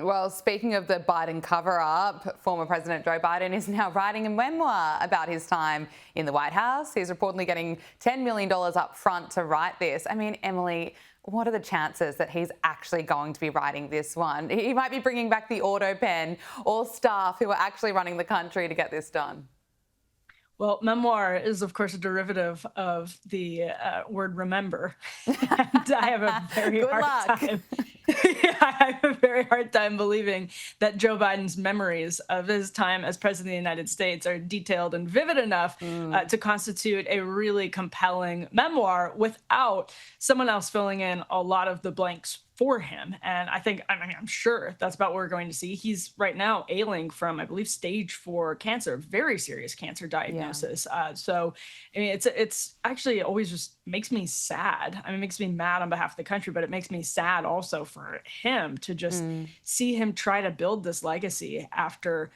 Well, speaking of the Biden cover-up, former President Joe Biden is now writing a memoir about his time in the White House. He's reportedly getting $10 million up front to write this. I mean, Emily, what are the chances that he's actually going to be writing this one? He might be bringing back the autopen or staff who are actually running the country to get this done. Well, memoir is, of course, a derivative of the word remember. And I have a very hard time. I have a very hard time believing that Joe Biden's memories of his time as president of the United States are detailed and vivid enough to constitute a really compelling memoir without someone else filling in a lot of the blanks for him. And I'm sure that's about what we're going to see. He's right now ailing from, I believe, stage 4 cancer, very serious cancer diagnosis. Yeah. So, I mean, it's actually always just makes me sad. I mean, it makes me mad on behalf of the country, but it makes me sad also for him to just see him try to build this legacy after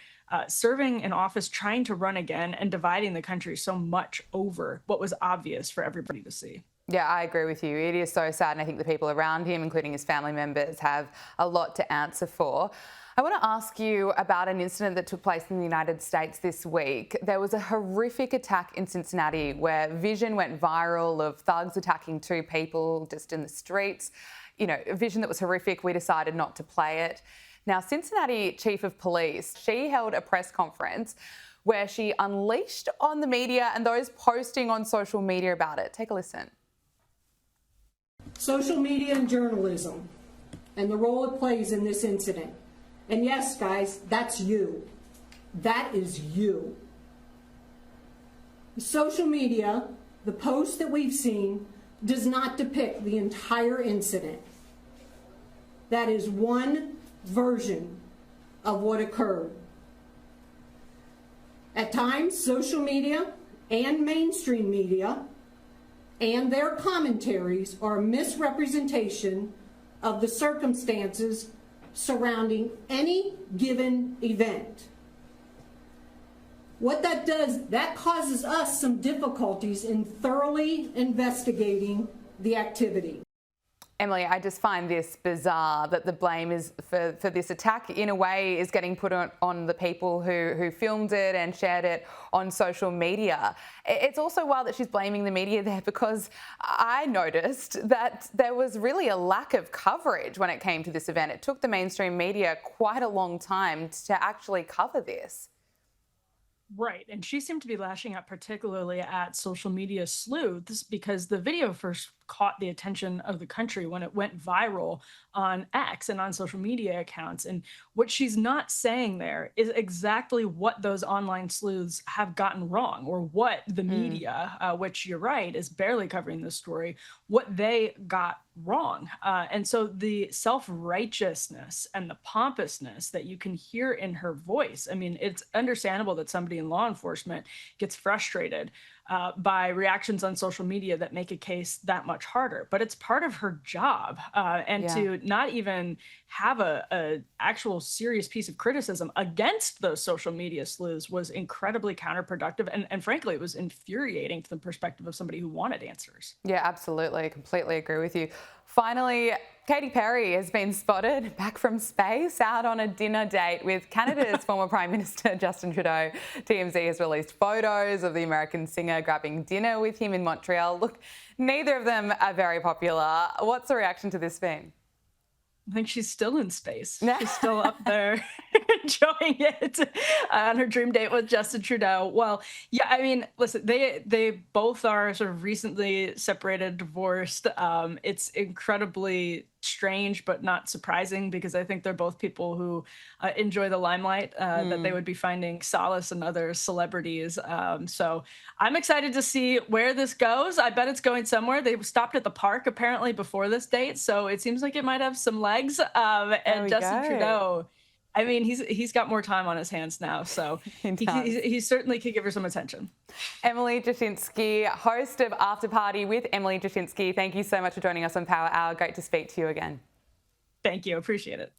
serving in office, trying to run again and dividing the country so much over what was obvious for everybody to see. Yeah, I agree with you. It is so sad, and I think the people around him, including his family members, have a lot to answer for. I want to ask you about an incident that took place in the United States this week. There was a horrific attack in Cincinnati where vision went viral of thugs attacking 2 people just in the streets. You know, a vision that was horrific. We decided not to play it. Now, Cincinnati Chief of Police, she held a press conference where she unleashed on the media and those posting on social media about it. Take a listen. Social media and journalism and the role it plays in this incident. And yes, guys, that's you. That is you. Social media, the post that we've seen, does not depict the entire incident. That is one version of what occurred. At times, social media and mainstream media and their commentaries are a misrepresentation of the circumstances surrounding any given event. What that does, that causes us some difficulties in thoroughly investigating the activity. Emily, I just find this bizarre that the blame is for this attack in a way is getting put on the people who filmed it and shared it on social media. It's also wild that she's blaming the media there because I noticed that there was really a lack of coverage when it came to this event. It took the mainstream media quite a long time to actually cover this. Right. And she seemed to be lashing out particularly at social media sleuths because the video first caught the attention of the country when it went viral on X and on social media accounts. And what she's not saying there is exactly what those online sleuths have gotten wrong, or what the media, which you're right, is barely covering this story, what they got wrong. And so the self-righteousness and the pompousness that you can hear in her voice, I mean, it's understandable that somebody in law enforcement gets frustrated by reactions on social media that make a case that much harder, but it's part of her job. To not even have a actual serious piece of criticism against those social media sleuths was incredibly counterproductive. And frankly, it was infuriating to the perspective of somebody who wanted answers. Yeah, absolutely. Completely agree with you. Finally, Katy Perry has been spotted back from space out on a dinner date with Canada's former Prime Minister Justin Trudeau. TMZ has released photos of the American singer grabbing dinner with him in Montreal. Look, neither of them are very popular. What's the reaction to this been? I think she's still in space. She's still up there enjoying it on her dream date with Justin Trudeau. Well, yeah, I mean, listen, they both are sort of recently separated, divorced. It's incredibly strange, but not surprising, because I think they're both people who enjoy the limelight, that they would be finding solace in other celebrities. So I'm excited to see where this goes. I bet it's going somewhere. They stopped at the park apparently before this date, so it seems like it might have some legs. And Justin Trudeau, I mean, he's got more time on his hands now, so he certainly could give her some attention. Emily Jashinsky, host of After Party with Emily Jashinsky, thank you so much for joining us on Power Hour. Great to speak to you again. Thank you. Appreciate it.